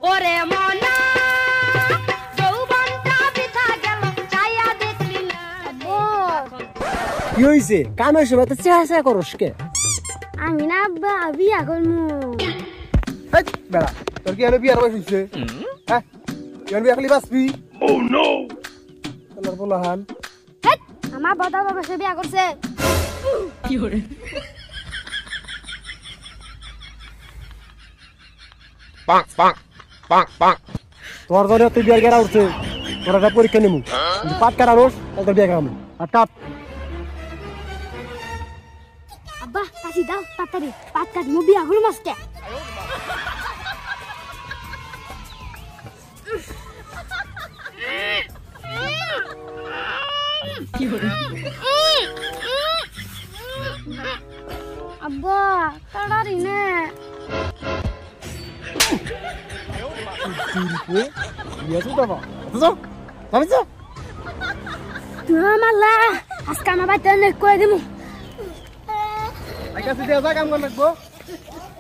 ওরে মনা যৌবনটা বৃথা গেল চাইয়া দেখলি না কি হইছে কামের সময় তো চেহারা করস কে আমি না আব্বা বিয়া করমু হেই বেড়া তোর কি এনে বিয়ার বয়স হইছে হ্যাঁ তুই বিয়া খালি বাসবি ও নো তোর বলাহান হেট আমার বড় বাবা সে বিয়া করছে কি হরে Bonk, bonk, bonk, bonk. তোর জন্য তুই বিয়ার গেরা উঠছে তোর একটা পরীক্ষা নিমু পাট কাটানোস তোর বিয়া করামু আর কাট আব্বা কাছি দাও তাড়াতাড়ি পাত কাট মু বিয়া করমু আজকে কি হরে আব্বা তাড়াতাড়ি নে বিয়া তো দাও তো আমি তো তুই আমালা আজকে আমার বাইতে নে কই দিমু আই কাছে দেয়া যা কাম কর লাগবো